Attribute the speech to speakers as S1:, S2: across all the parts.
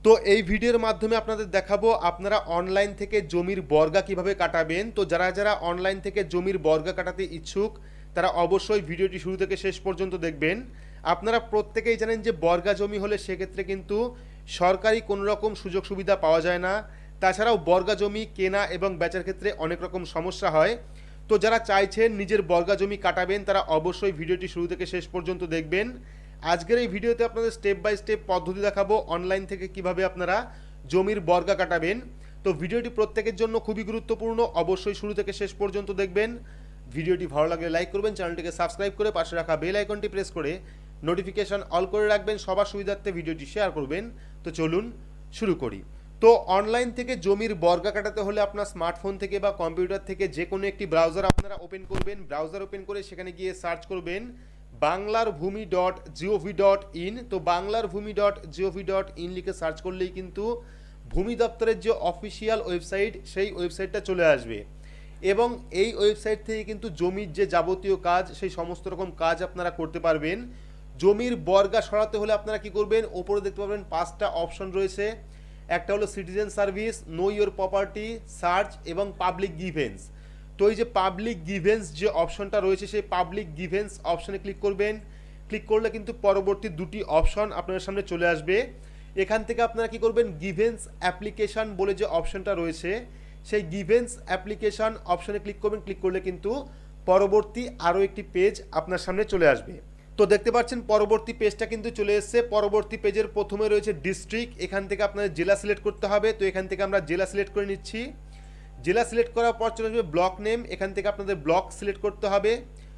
S1: তো এই ভিডিওর মাধ্যমে আপনাদের দেখাবো আপনারা অনলাইন থেকে জমির বর্গা কিভাবে কাটাবেন। তো যারা যারা অনলাইন থেকে জমির বর্গা কাটাতে ইচ্ছুক তারা অবশ্যই ভিডিওটি শুরু থেকে শেষ পর্যন্ত দেখবেন। আপনারা প্রত্যেকেই জানেন যে বর্গা জমি হলে সেক্ষেত্রে কিন্তু সরকারি কোনো রকম সুযোগ সুবিধা পাওয়া যায় না। তাছাড়াও বর্গা জমি কেনা এবং বেচার ক্ষেত্রে অনেক রকম সমস্যা হয়। তো যারা চাইছেন নিজের বর্গা জমি কাটাবেন তারা অবশ্যই ভিডিওটি শুরু থেকে শেষ পর্যন্ত দেখবেন। আজকের এই ভিডিওতে আপনাদের স্টেপ বাই স্টেপ পদ্ধতি দেখাবো অনলাইন থেকে কিভাবে আপনারা জমির বর্গা কাটাবেন। তো ভিডিওটি প্রত্যেকের জন্য খুবই গুরুত্বপূর্ণ, অবশ্যই শুরু থেকে শেষ পর্যন্ত দেখবেন। ভিডিওটি ভালো লাগলে লাইক করবেন, চ্যানেলটিকে সাবস্ক্রাইব করে পাশে রাখা বেল আইকনটি প্রেস করে নোটিফিকেশন অল করে রাখবেন, সবার সুবিধার্থে ভিডিওটি শেয়ার করবেন। তো চলুন শুরু করি। তো অনলাইন থেকে জমির বর্গা কাটাতে হলে আপনার স্মার্টফোন থেকে বা কম্পিউটার থেকে যে কোনো একটি ব্রাউজার আপনারা ওপেন করবেন। ব্রাউজার ওপেন করে সেখানে গিয়ে সার্চ করবেন banglarbhumi.gov.in। তো banglarbhumi.gov.in লিখে সার্চ করলেই কিন্তু ভূমি দপ্তরের যে অফিসিয়াল ওয়েবসাইট সেই ওয়েবসাইটটা চলে আসবে এবং এই ওয়েবসাইট থেকে কিন্তু জমির যে যাবতীয় কাজ সেই সমস্ত রকম কাজ আপনারা করতে পারবেন। জমির বর্গা সরাতে হলে আপনারা কি করবেন, ওপরে দেখতে পাবেন 5টা অপশন রয়েছে। একটা হলো citizen service, know your property, search এবং পাবলিক গিভেন্স। তো এই যে পাবলিক গিভেন্স যে অপশনটা রয়েছে সেই পাবলিক গিভেন্স অপশনে ক্লিক করবেন। ক্লিক করলে কিন্তু পরবর্তী দুটি অপশন আপনার সামনে চলে আসবে। এখান থেকে আপনারা কি করবেন, গিভেন্স অ্যাপ্লিকেশন বলে যে অপশনটা রয়েছে সেই গিভেন্স অ্যাপ্লিকেশন অপশনে ক্লিক করবেন। ক্লিক করলে কিন্তু পরবর্তী আরও একটি পেজ আপনার সামনে চলে আসবে। তো দেখতে পাচ্ছেন পরবর্তী পেজটা কিন্তু চলে এসেছে। পরবর্তী পেজের প্রথমে রয়েছে ডিস্ট্রিক্ট, এখান থেকে আপনাদের জেলা সিলেক্ট করতে হবে। তো এখান থেকে আমরা জেলা সিলেক্ট করে নিচ্ছি। জেলা সিলেক্ট করার পর চলে আসবে ব্লক নেম, এখান থেকে আপনাদের ব্লক সিলেক্ট করতে হবে।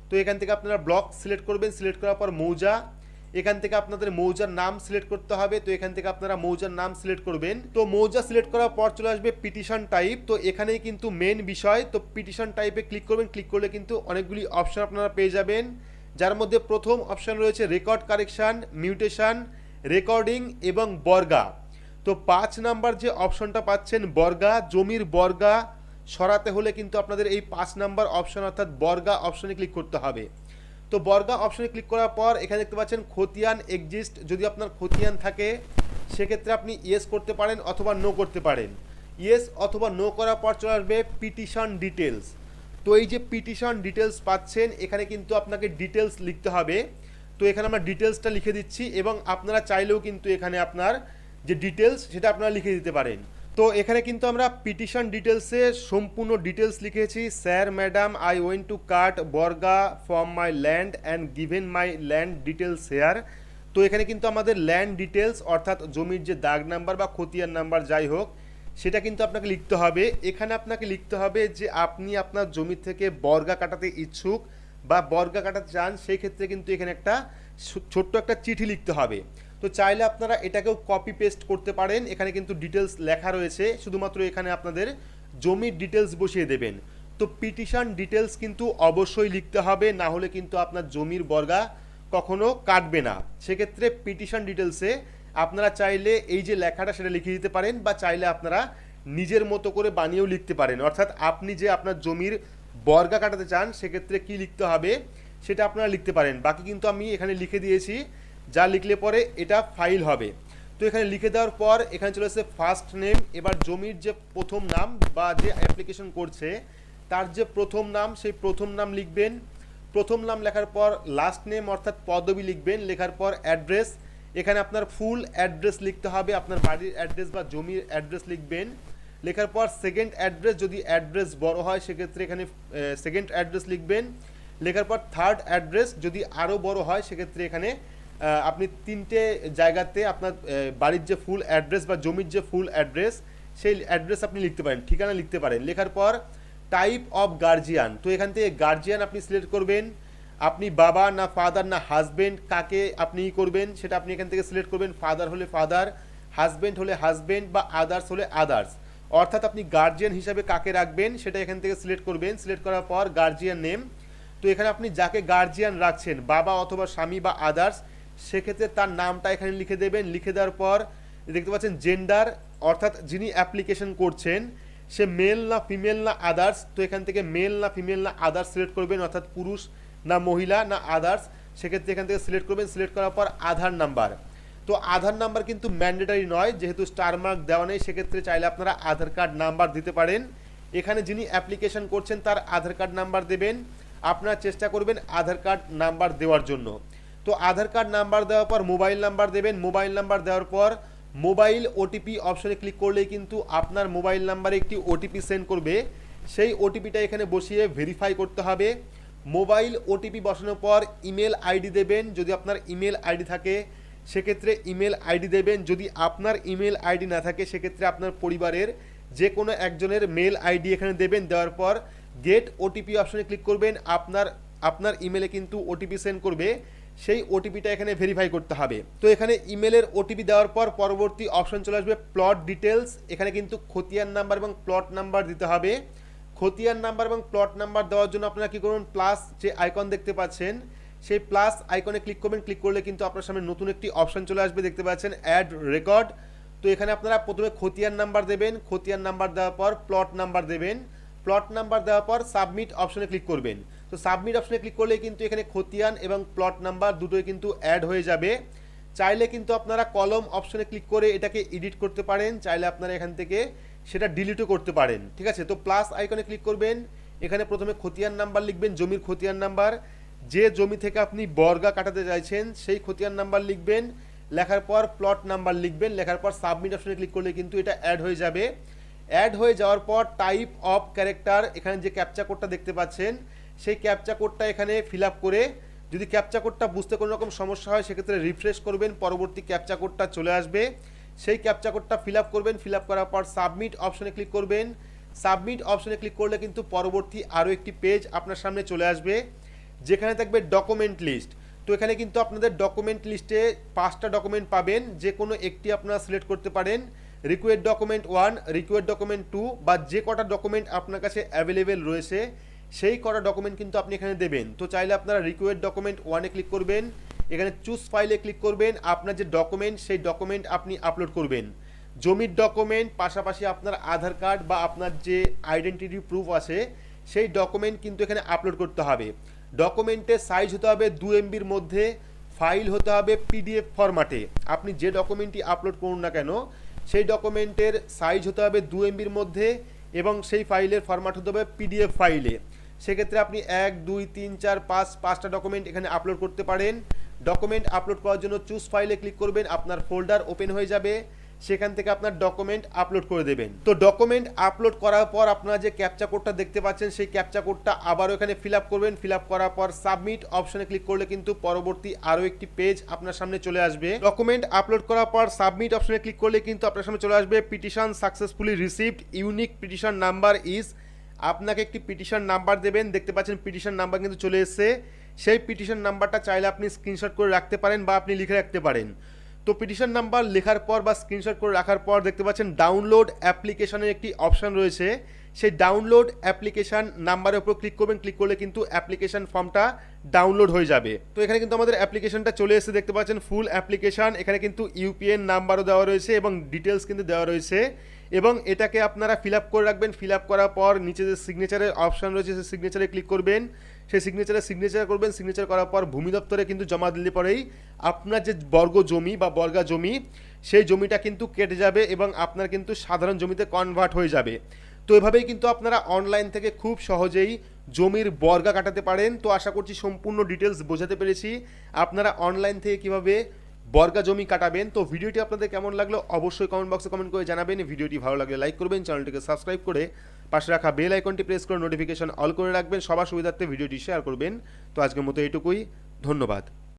S1: তো এখান থেকে আপনারা ব্লক সিলেক্ট করবেন। সিলেক্ট করার পর মৌজা, এখান থেকে আপনাদের মৌজার নাম সিলেক্ট করতে হবে। তো এখান থেকে আপনারা মৌজার নাম সিলেক্ট করবেন। তো মৌজা সিলেক্ট করার পর চলে আসবে পিটিশন টাইপ। তো এখানেই কিন্তু মেন বিষয়। তো পিটিশন টাইপে ক্লিক করবেন। ক্লিক করলে কিন্তু অনেকগুলি অপশন আপনারা পেয়ে যাবেন, যার মধ্যে প্রথম অপশন রয়েছে রেকর্ড কারেকশন, মিউটেশন, রেকর্ডিং এবং বর্গা। তো 5 নাম্বার যে অপশনটা পাচ্ছেন বর্গা, জমির বর্গা সরাতে হলে কিন্তু আপনাদের এই 5 নাম্বার অপশন অর্থাৎ বর্গা অপশনে ক্লিক করতে হবে। তো বর্গা অপশনে ক্লিক করার পর এখানে দেখতে পাচ্ছেন খতিয়ান এক্সিস্ট, যদি আপনার খতিয়ান থাকে সেক্ষেত্রে আপনি ইয়েস করতে পারেন অথবা নো করতে পারেন। ইয়েস অথবা নো করার পর চলে আসবে পিটিশন ডিটেলস। তো এই যে পিটিশন ডিটেলস পাচ্ছেন এখানে কিন্তু আপনাকে ডিটেলস লিখতে হবে। তো এখানে আমরা ডিটেলসটা লিখে দিচ্ছি এবং আপনারা চাইলেও কিন্তু এখানে আপনার যে ডিটেলস সেটা আপনারা লিখে দিতে পারেন। তো এখানে কিন্তু আমরা পিটিশন ডিটেলসে সম্পূর্ণ ডিটেলস লিখেছি। Sir madam, I went to cut barga from my land and given my land details here. তো এখানে কিন্তু আমাদের ল্যান্ড ডিটেলস অর্থাৎ জমির যে দাগ নাম্বার বা খতিয়ান নাম্বার যাই হোক সেটা কিন্তু আপনাকে লিখতে হবে। এখানে আপনাকে লিখতে হবে যে আপনি আপনার জমি থেকে বর্গা কাটাতে ইচ্ছুক বা বর্গা কাটাতে চান, সেই ক্ষেত্রে কিন্তু এখানে একটা ছোট্ট একটা চিঠি লিখতে হবে। তো চাইলে আপনারা এটাকেও কপি পেস্ট করতে পারেন, এখানে কিন্তু ডিটেলস লেখা রয়েছে, শুধুমাত্র এখানে আপনাদের জমির ডিটেলস বসিয়ে দেবেন। তো পিটিশন ডিটেলস কিন্তু অবশ্যই লিখতে হবে, না হলে কিন্তু আপনার জমির বর্গা কখনো কাটবে না। সেক্ষেত্রে পিটিশন ডিটেলসে আপনারা চাইলে এই যে লেখাটা সেটা লিখে দিতে পারেন বা চাইলে আপনারা নিজের মতো করে বানিয়েও লিখতে পারেন। অর্থাৎ আপনি যে আপনার জমির বর্গা কাটাতে চান সেক্ষেত্রে কি লিখতে হবে সেটা আপনারা লিখতে পারেন। বাকি কিন্তু আমি এখানে লিখে দিয়েছি, যা লিখলে পরে এটা ফাইল হবে। তো এখানে লিখে দেওয়ার পর এখানে চলে আসছে ফার্স্ট নেম। এবার জমির যে প্রথম নাম বা যে অ্যাপ্লিকেশন করছে তার যে প্রথম নাম সেই প্রথম নাম লিখবেন। প্রথম নাম লেখার পর লাস্ট নেম অর্থাৎ পদবি লিখবেন। লেখার পর অ্যাড্রেস, এখানে আপনার ফুল অ্যাড্রেস লিখতে হবে, আপনার বাড়ির অ্যাড্রেস বা জমির অ্যাড্রেস লিখবেন। লেখার পর সেকেন্ড অ্যাড্রেস, যদি অ্যাড্রেস বড় হয় সেক্ষেত্রে এখানে সেকেন্ড অ্যাড্রেস লিখবেন। লেখার পর থার্ড অ্যাড্রেস, যদি আরও বড় হয় সেক্ষেত্রে এখানে আপনি 3টে জায়গাতে আপনার বাড়ির যে ফুল অ্যাড্রেস বা জমির যে ফুল অ্যাড্রেস সেই অ্যাড্রেস আপনি লিখতে পারেন, ঠিকানা লিখতে পারেন। লেখার পর টাইপ অফ গার্জিয়ান, তো এখান থেকে গার্জিয়ান আপনি সিলেক্ট করবেন। আপনি বাবা না ফাদার না হাজব্যান্ড কাকে আপনি করবেন সেটা আপনি এখান থেকে সিলেক্ট করবেন। ফাদার হলে ফাদার, হাজব্যান্ড হলে হাজব্যান্ড বা আদার্স হলে আদার্স, অর্থাৎ আপনি গার্জিয়ান হিসাবে কাকে রাখবেন সেটা এখান থেকে সিলেক্ট করবেন। সিলেক্ট করার পর গার্জিয়ান নেম, তো এখানে আপনি যাকে গার্জিয়ান রাখছেন বাবা অথবা স্বামী বা আদার্স সেক্ষেত্রে তার নামটা এখানে লিখে দেবেন। লিখে দেওয়ার পর দেখতে পাচ্ছেন জেন্ডার, অর্থাৎ যিনি অ্যাপ্লিকেশন করছেন সে মেল না ফিমেল না আদার্স, তো এখান থেকে মেল না ফিমেল না আদার্স সিলেক্ট করবেন, অর্থাৎ পুরুষ না মহিলা না আদার্স, সেক্ষেত্রে এখান থেকে সিলেক্ট করবেন। সিলেক্ট করার পর আধার নাম্বার, তো আধার নাম্বার কিন্তু ম্যান্ডেটারি নয়, যেহেতু স্টার মার্ক দেওয়া নেই, সেক্ষেত্রে চাইলে আপনারা আধার কার্ড নাম্বার দিতে পারেন। এখানে যিনি অ্যাপ্লিকেশন করছেন তার আধার কার্ড নাম্বার দেবেন, আপনারা চেষ্টা করবেন আধার কার্ড নাম্বার দেওয়ার জন্য। তো আধার কার্ড নাম্বার দেওয়ার পর মোবাইল নাম্বার দেবেন, মোবাইল নাম্বার দেওয়ার পর মোবাইল ওটিপি অপশনে ক্লিক করলেই কিন্তু আপনার মোবাইল নাম্বারে একটি ওটিপি সেন্ড করবে, সেই ওটিপিটা এখানে বসিয়ে ভেরিফাই করতে হবে। মোবাইল ওটিপি বসানোর পর ইমেল আইডি দেবেন, যদি আপনার ইমেল আইডি থাকে সেক্ষেত্রে ইমেল আইডি দেবেন, যদি আপনার ইমেল আইডি না থাকে সেক্ষেত্রে আপনার পরিবারের যে কোনো একজনের মেল আইডি এখানে দেবেন। দেওয়ার পর গেট ওটিপি অপশনে ক্লিক করবেন, আপনার ইমেলে কিন্তু ওটিপি সেন্ড করবে, সেই ওটিপিটা এখানে ভেরিফাই করতে হবে। তো এখানে ইমেলের ওটিপি দেওয়ার পর পরবর্তী অপশন চলে আসবে প্লট ডিটেলস। এখানে কিন্তু খতিয়ান নাম্বার এবং প্লট নাম্বার দিতে হবে। খতিয়ান নাম্বার এবং প্লট নাম্বার দেওয়ার জন্য আপনারা কী করুন, প্লাস যে আইকন দেখতে পাচ্ছেন সেই প্লাস আইকনে ক্লিক করবেন। ক্লিক করলে কিন্তু আপনার সামনে নতুন একটি অপশন চলে আসবে, দেখতে পাচ্ছেন অ্যাড রেকর্ড। তো এখানে আপনারা প্রথমে খতিয়ান নাম্বার দেবেন, খতিয়ান নাম্বার দেওয়ার পর প্লট নাম্বার দেবেন, প্লট নাম্বার দেওয়ার পর সাবমিট অপশনে ক্লিক করবেন। তো সাবমিট অপশনে ক্লিক করলে কিন্তু এখানে খতিয়ান এবং প্লট নাম্বার দুটোই কিন্তু অ্যাড হয়ে যাবে। চাইলে কিন্তু আপনারা কলম অপশনে ক্লিক করে এটাকে এডিট করতে পারেন, চাইলে আপনারা এখান থেকে সেটা ডিলিটও করতে পারেন, ঠিক আছে। তো প্লাস আইকনে ক্লিক করবেন, এখানে প্রথমে খতিয়ান নাম্বার লিখবেন, জমির খতিয়ান নাম্বার, যে জমি থেকে আপনি বর্গা কাটাতে চাইছেন সেই খতিয়ান নাম্বার লিখবেন, লেখার পর প্লট নাম্বার লিখবেন, লেখার পর সাবমিট অপশনে ক্লিক করলে কিন্তু এটা অ্যাড হয়ে যাবে। অ্যাড হয়ে যাওয়ার পর টাইপ অফ ক্যারেক্টার, এখানে যে ক্যাপচা কোডটা দেখতে পাচ্ছেন সেই ক্যাপচা কোডটা এখানে ফিল আপ করে, যদি ক্যাপচা কোডটা বুঝতে কোনো রকম সমস্যা হয় সেক্ষেত্রে রিফ্রেশ করবেন, পরবর্তী ক্যাপচা কোডটা চলে আসবে, সেই ক্যাপচা কোডটা ফিল আপ করবেন। ফিল আপ করার পর সাবমিট অপশনে ক্লিক করবেন। সাবমিট অপশনে ক্লিক করলে কিন্তু পরবর্তী আরও একটি পেজ আপনার সামনে চলে আসবে, যেখানে থাকবে ডকুমেন্ট লিস্ট। তো এখানে কিন্তু আপনাদের ডকুমেন্ট লিস্টে 5টা ডকুমেন্ট পাবেন, যে কোনো একটি আপনারা সিলেক্ট করতে পারেন, রিকোয়ার্ড ডকুমেন্ট 1, রিকোয়ার্ড ডকুমেন্ট 2, বা যে কটা ডকুমেন্ট আপনার কাছে অ্যাভেলেবেল রয়েছে সেই কটা ডকুমেন্ট কিন্তু আপনি এখানে দেবেন। তো চাইলে আপনারা রিকোয়ার্ড ডকুমেন্ট 1-এ ক্লিক করবেন, এখানে চুজ ফাইলে ক্লিক করবেন, আপনার যে ডকুমেন্ট সেই ডকুমেন্ট আপনি আপলোড করবেন। জমির ডকুমেন্ট পাশাপাশি আপনার আধার কার্ড বা আপনার যে আইডেন্টিটি প্রুফ আছে সেই ডকুমেন্ট কিন্তু এখানে আপলোড করতে হবে। ডকুমেন্টের সাইজ হতে হবে 2 MBর মধ্যে, ফাইল হতে হবে PDF ফরম্যাটে। আপনি যে ডকুমেন্টটি আপলোড করুন না কেন সেই ডকুমেন্টের সাইজ হতে হবে 2 MBর মধ্যে এবং সেই ফাইলের ফরম্যাট হতে হবে PDF ফাইলে। সেক্ষেত্রে আপনি 1, 2, 3, 4, 5টা ডকুমেন্ট এখানে আপলোড করতে পারেন। ডকুমেন্ট আপলোড করার জন্য চুজ ফাইলে ক্লিক করবেন, আপনার ফোল্ডার ওপেন হয়ে যাবে, সেখান থেকে আপনার ডকুমেন্ট আপলোড করে দেবেন। তো ডকুমেন্ট আপলোড করার পর আপনারা যে ক্যাপচা কোডটা দেখতে পাচ্ছেন সেই ক্যাপচা কোডটা আবারও এখানে ফিল আপ করবেন। ফিল আপ করার পর সাবমিট অপশনে ক্লিক করলে কিন্তু পরবর্তী আরও একটি পেজ আপনার সামনে চলে আসবে। ডকুমেন্ট আপলোড করার পর সাবমিট অপশনে ক্লিক করলে কিন্তু আপনার সামনে চলে আসবে petition successfully received, unique petition number is. আপনাকে একটি পিটিশন নাম্বার দেবেন, দেখতে পাচ্ছেন পিটিশন নাম্বার কিন্তু চলে এসেছে। সেই পিটিশন নাম্বারটা চাইলে আপনি স্ক্রিনশট করে রাখতে পারেন বা আপনি লিখে রাখতে পারেন। তো পিটিশন নাম্বার লেখার পর বা স্ক্রিনশট করে রাখার পর দেখতে পাচ্ছেন ডাউনলোড অ্যাপ্লিকেশনের একটি অপশন রয়েছে, সেই ডাউনলোড অ্যাপ্লিকেশন নাম্বারের উপর ক্লিক করবেন। ক্লিক করলে কিন্তু অ্যাপ্লিকেশন ফর্মটা ডাউনলোড হয়ে যাবে। তো এখানে কিন্তু আমাদের অ্যাপ্লিকেশনটা চলে এসে দেখতে পাচ্ছেন ফুল অ্যাপ্লিকেশন। এখানে কিন্তু UPN নাম্বারও দেওয়া রয়েছে এবং ডিটেলস কিন্তু দেওয়া রয়েছে এবং এটাকে আপনারা ফিল আপ করে রাখবেন। ফিল আপ করার পর নিচে যে সিগনেচারের অপশন রয়েছে সেই সিগনেচারে ক্লিক করবেন, সেই সিগনেচার করবেন। সিগনেচার করার পর ভূমি দপ্তরে কিন্তু জমা দিলে পরেই আপনার যে বর্গ জমি বা বর্গা জমি সেই জমিটা কিন্তু কেটে যাবে এবং আপনার কিন্তু সাধারণ জমিতে কনভার্ট হয়ে যাবে। তো এভাবেই কিন্তু আপনারা অনলাইন থেকে খুব সহজেই জমির বর্গা কাটাতে পারেন। তো আশা করছি সম্পূর্ণ ডিটেলস বোঝাতে পেরেছি আপনারা অনলাইন থেকে কিভাবে বর্গা জমি কাটাবেন। তো ভিডিওটি আপনাদের কেমন লাগলো অবশ্যই কমেন্ট বক্সে কমেন্ট করে জানাবেন। ভিডিওটি ভালো লাগলে লাইক করবেন, চ্যানেলটিকে সাবস্ক্রাইব করে পাশে রাখা বেল আইকনটি প্রেস করে নোটিফিকেশন অল করে রাখবেন। সবার সুবিধার্থে ভিডিওটি শেয়ার করবেন। তো আজকের মতো এইটুকুই, ধন্যবাদ।